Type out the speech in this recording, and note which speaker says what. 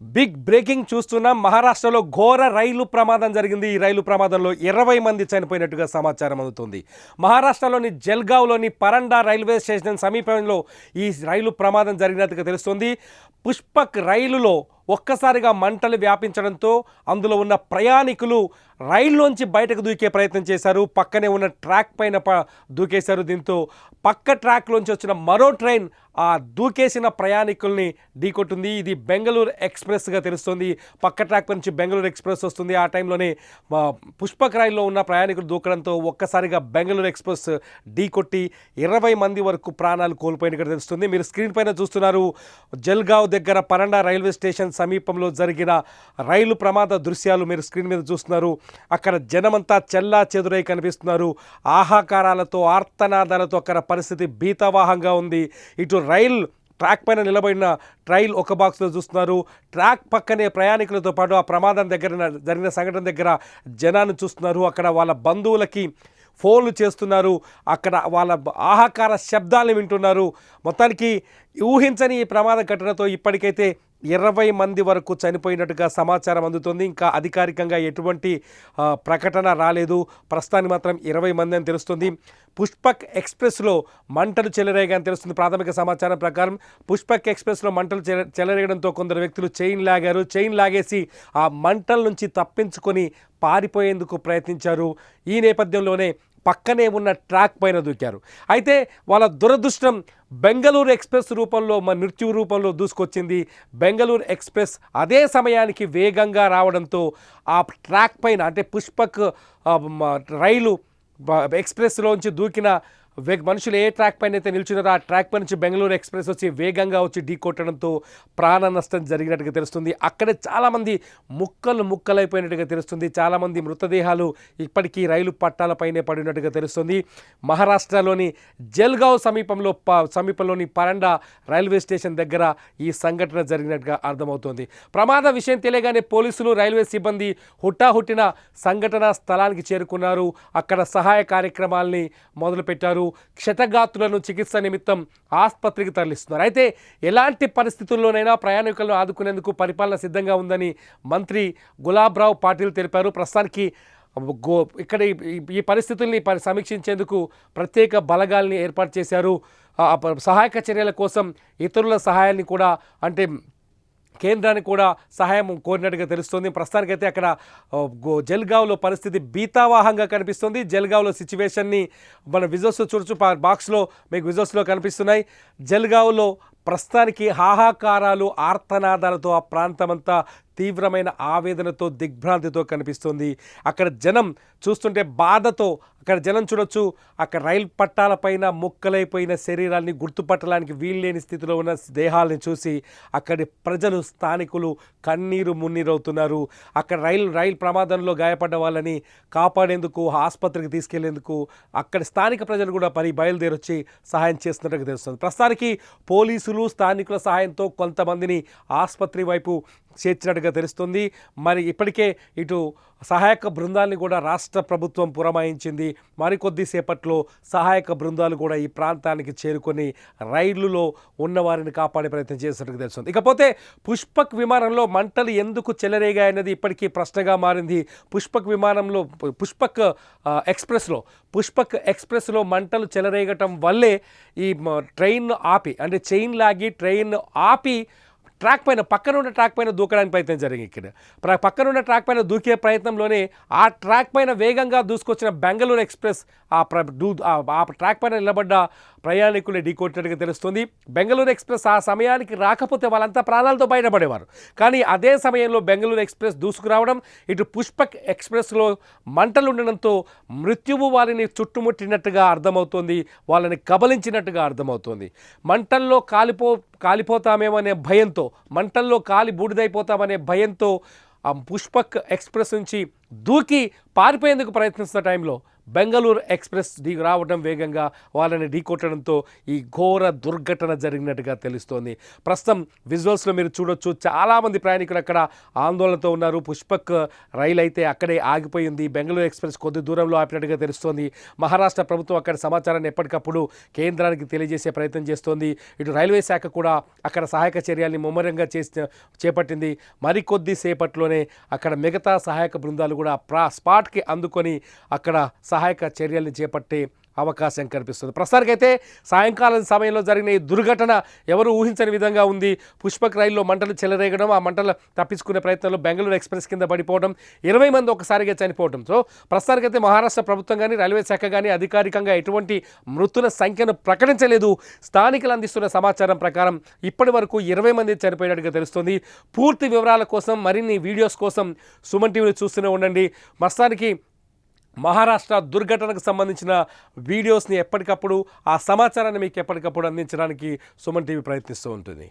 Speaker 1: Big breaking చూస్తున్నాం. మహారాష్ట్రలో ఘోర రైలు ప్రమాదం జరిగింది. ఈ రైలు ప్రమాదంలో 20 మంది చనిపోయినట్టుగా సమాచారం అందుతుంది. మహారాష్ట్రలోని జల్గావ్లోని పరండా రైల్వే స్టేషన్ సమీపంలో ఈ రైలు ప్రమాదం జరిగినట్టుగా తెలుస్తుంది. పుష్పక్ రైలులో ఒక్కసారిగా మంటలు వ్యాపించడంతో అందులో ఉన్న ప్రయాణికులు రైల్లోంచి బయటకు దూకే ప్రయత్నం చేశారు. పక్కనే ఉన్న ట్రాక్ పైన దూకేశారు. దీంతో పక్క ట్రాక్లోంచి వచ్చిన మరో ట్రైన్ ఆ దూకేసిన ప్రయాణికుల్ని ఢీకొట్టింది. ఇది బెంగళూరు ఎక్స్ప్రెస్గా తెలుస్తుంది. పక్క ట్రాక్ నుంచి బెంగళూరు ఎక్స్ప్రెస్ వస్తుంది. ఆ టైంలోనే పుష్పక్ రైల్లో ఉన్న ప్రయాణికులు దూకడంతో ఒక్కసారిగా బెంగళూరు ఎక్స్ప్రెస్ ఢీకొట్టి 20 మంది వరకు ప్రాణాలు కోల్పోయినట్టుగా తెలుస్తుంది. మీరు స్క్రీన్ పైన చూస్తున్నారు. జల్గావ్ దగ్గర పరండా రైల్వే స్టేషన్ సమీపంలో జరిగిన రైలు ప్రమాద దృశ్యాలు మీరు స్క్రీన్ మీద చూస్తున్నారు. అక్కడ జనమంతా చెల్లా చెదురై కనిపిస్తున్నారు. ఆహాకారాలతో ఆర్తనాదాలతో అక్కడ పరిస్థితి భీతావహంగా ఉంది. ఇటు రైల్ ట్రాక్ పైన నిలబడిన రైల్ ఒక బాక్స్లో చూస్తున్నారు. ట్రాక్ పక్కనే ప్రయాణికులతో పాటు ఆ ప్రమాదం దగ్గర జరిగిన సంఘటన దగ్గర జనాన్ని చూస్తున్నారు. అక్కడ వాళ్ళ బంధువులకి ఫోన్లు చేస్తున్నారు. అక్కడ వాళ్ళ ఆహాకార శబ్దాలను వింటున్నారు. మొత్తానికి ఊహించని ఈ ప్రమాద ఘటనతో ఇప్పటికైతే 20 మంది వరకు చనిపోయినట్టుగా సమాచారం అందుతుంది. ఇంకా అధికారికంగా ఎటువంటి ప్రకటన రాలేదు. ప్రస్తుతానికి మాత్రం 20 మంది అని తెలుస్తుంది. పుష్పక్ ఎక్స్ప్రెస్లో మంటలు చెలరేగాయని తెలుస్తుంది. ప్రాథమిక సమాచారం ప్రకారం పుష్పక్ ఎక్స్ప్రెస్లో మంటలు చెలరేగడంతో కొందరు వ్యక్తులు చైన్ లాగేసి ఆ మంటల నుంచి తప్పించుకొని పారిపోయేందుకు ప్రయత్నించారు. ఈ నేపథ్యంలోనే పక్కనే ఉన్న ట్రాక్ పైన దూకారు. అయితే వాళ్ళ దురదృష్టం బెంగళూరు ఎక్స్ప్రెస్ రూపంలో మృత్యు రూపంలో దూసుకొచ్చింది. బెంగళూరు ఎక్స్ప్రెస్ అదే సమయానికి వేగంగా రావడంతో ఆ ట్రాక్ పైన అంటే పుష్పక్ రైలు ఎక్స్ప్రెస్లోంచి దూకిన మనుషులు ఏ ట్రాక్ పైన అయితే నిల్చున్నారో ఆ ట్రాక్ పై నుంచి బెంగళూరు ఎక్స్ప్రెస్ వచ్చి వేగంగా వచ్చి ఢీకొట్టడంతో ప్రాణ నష్టం జరిగినట్టుగా తెలుస్తుంది. అక్కడే చాలామంది ముక్కలైపోయినట్టుగా తెలుస్తుంది. చాలామంది మృతదేహాలు ఇప్పటికీ రైలు పట్టాలపైనే పడినట్టుగా తెలుస్తుంది. మహారాష్ట్రలోని జల్గావ్ సమీపంలోని పరండా రైల్వే స్టేషన్ దగ్గర ఈ సంఘటన జరిగినట్టుగా అర్థమవుతోంది. ప్రమాద విషయం తెలియగానే పోలీసులు రైల్వే సిబ్బంది హుటాహుటిన సంఘటన స్థలానికి చేరుకున్నారు. అక్కడ సహాయ కార్యక్రమాల్ని మొదలుపెట్టారు. క్షతగాత్రులను చికిత్స నిమిత్తం ఆసుపత్రికి తరలిస్తున్నారు. అయితే ఎలాంటి పరిస్థితుల్లోనైనా ప్రయాణికులను ఆదుకునేందుకు పరిపాలన సిద్ధంగా ఉందని మంత్రి గులాబ్రావ్ పాటిల్ తెలిపారు. ప్రస్తుతానికి ఇక్కడ ఈ పరిస్థితుల్ని సమీక్షించేందుకు ప్రత్యేక బలగాల్ని ఏర్పాటు చేశారు. సహాయక చర్యల కోసం ఇతరుల సహాయాన్ని కూడా అంటే కేంద్రాన్ని కూడా సహాయం కోరినట్టుగా తెలుస్తుంది. ప్రస్తుతానికైతే అక్కడ జల్గావ్లో పరిస్థితి భీతావాహంగా కనిపిస్తుంది. జల్గావ్లో సిచ్యువేషన్ని మన విజువల్స్లో చూడొచ్చు. బాక్స్లో మీకు విజువల్స్లో కనిపిస్తున్నాయి. జల్గావ్లో ప్రస్తుతానికి హాహాకారాలు ఆర్తనాదాలతో ఆ ప్రాంతమంతా తీవ్రమైన ఆవేదనతో దిగ్భ్రాంతితో కనిపిస్తుంది. అక్కడ జనం చూస్తుంటే బాధతో అక్కడ జనం చూడొచ్చు. అక్కడ రైలు పట్టాలపైన ముక్కలైపోయిన శరీరాన్ని గుర్తుపట్టడానికి వీల్లేని స్థితిలో ఉన్న దేహాలని చూసి అక్కడి ప్రజలు స్థానికులు కన్నీరు మున్నీరవుతున్నారు. అక్కడ రైలు ప్రమాదంలో గాయపడ్డ వాళ్ళని కాపాడేందుకు ఆసుపత్రికి తీసుకెళ్లేందుకు అక్కడి స్థానిక ప్రజలు కూడా బయలుదేరొచ్చి సహాయం చేస్తున్నట్టుగా తెలుస్తుంది. ప్రస్తుతానికి పోలీసులు స్థానికుల సహాయంతో కొంతమందిని ఆసుపత్రి వైపు చేర్చినట్టుగా తెలుస్తుంది. మరి ఇప్పటికే ఇటు సహాయక బృందాన్ని కూడా రాష్ట్ర ప్రభుత్వం పురమాయించింది. మరికొద్దిసేపట్లో సహాయక బృందాలు కూడా ఈ ప్రాంతానికి చేరుకొని రైలులో ఉన్నవారిని కాపాడే ప్రయత్నం చేసినట్టుగా తెలుస్తుంది. ఇకపోతే పుష్పక్ విమానంలో మంటలు ఎందుకు చెలరేగాయన్నది ఇప్పటికీ ప్రశ్నగా మారింది. పుష్పక్ ఎక్స్ప్రెస్లో మంటలు చెలరేగటం వల్లే ఈ ట్రైన్ ఆపి అంటే చైన్ లాగి ట్రైన్ ఆపి పక్కనున్న ట్రాక్ పైన దూకడానికి ప్రయత్నం జరిగింది. ఇక్కడ పక్కనున్న ట్రాక్ పైన దూకే ప్రయత్నంలోనే ఆ ట్రాక్ పైన వేగంగా దూసుకొచ్చిన బెంగళూరు ఎక్స్ప్రెస్ ఆ ట్రాక్ పైన నిలబడ్డ ప్రయాణికులు ఢీకొట్టినట్టుగా తెలుస్తుంది. బెంగళూరు ఎక్స్ప్రెస్ ఆ సమయానికి రాకపోతే వాళ్ళంతా ప్రాణాలతో బయటపడేవారు. కానీ అదే సమయంలో బెంగళూరు ఎక్స్ప్రెస్ దూసుకురావడం, ఇటు పుష్పక్ ఎక్స్ప్రెస్లో మంటలు ఉండడంతో మృత్యువు వారిని చుట్టుముట్టినట్టుగా అర్థమవుతోంది. వాళ్ళని కబలించినట్టుగా అర్థమవుతోంది. మంటల్లో కాలిపోతామేమో అనే భయంతో, మంటల్లో కాలి బూడిదైపోతామనే భయంతో ఆ పుష్పక్ ఎక్స్ప్రెస్ నుంచి దూకి పారిపోయేందుకు ప్రయత్నిస్తున్న టైంలో బెంగళూరు ఎక్స్ప్రెస్ రావడం వేగంగా వాళ్ళని ఢీకొట్టడంతో ఈ ఘోర దుర్ఘటన జరిగినట్టుగా తెలుస్తోంది. ప్రస్తుతం విజువల్స్లో మీరు చూడొచ్చు, చాలామంది ప్రయాణికులు అక్కడ ఆందోళనతో ఉన్నారు. పుష్పక్ రైలు అయితే అక్కడే ఆగిపోయింది. బెంగళూరు ఎక్స్ప్రెస్ కొద్ది దూరంలో ఆపినట్టుగా తెలుస్తోంది. మహారాష్ట్ర ప్రభుత్వం అక్కడ సమాచారాన్ని ఎప్పటికప్పుడు కేంద్రానికి తెలియజేసే ప్రయత్నం చేస్తోంది. ఇటు రైల్వే శాఖ కూడా అక్కడ సహాయక చర్యల్ని ముమ్మరంగా చేపట్టింది. మరికొద్ది సేపట్లోనే అక్కడ మిగతా సహాయక బృందాలు కూడా స్పాట్కి అందుకొని అక్కడ సహాయక చర్యల్ని చేపట్టే అవకాశం కనిపిస్తుంది. ప్రస్తుతానికైతే సాయంకాలం సమయంలో జరిగిన ఈ దుర్ఘటన ఎవరు ఊహించని విధంగా ఉంది. పుష్పక్ రైల్లో మంటలు చెలరేగడం, ఆ మంటలు తప్పించుకునే ప్రయత్నంలో బెంగళూరు ఎక్స్ప్రెస్ కింద పడిపోవడం, 20 మంది ఒకసారిగా చనిపోవడం. సో ప్రస్తుతానికైతే మహారాష్ట్ర ప్రభుత్వం కానీ రైల్వే శాఖ కానీ అధికారికంగా ఎటువంటి మృతుల సంఖ్యను ప్రకటించలేదు. స్థానికులు అందిస్తున్న సమాచారం ప్రకారం ఇప్పటి వరకు 20 మంది చనిపోయినట్టుగా తెలుస్తుంది. పూర్తి వివరాల కోసం, మరిన్ని వీడియోస్ కోసం సుమన్ టీవీని చూస్తూనే ఉండండి. ప్రస్తుతానికి మహారాష్ట్ర దుర్ఘటనకు సంబంధించిన వీడియోస్ని ఎప్పటికప్పుడు, ఆ సమాచారాన్ని మీకు ఎప్పటికప్పుడు అందించడానికి సుమన్ టీవీ ప్రయత్నిస్తూ ఉంటుంది.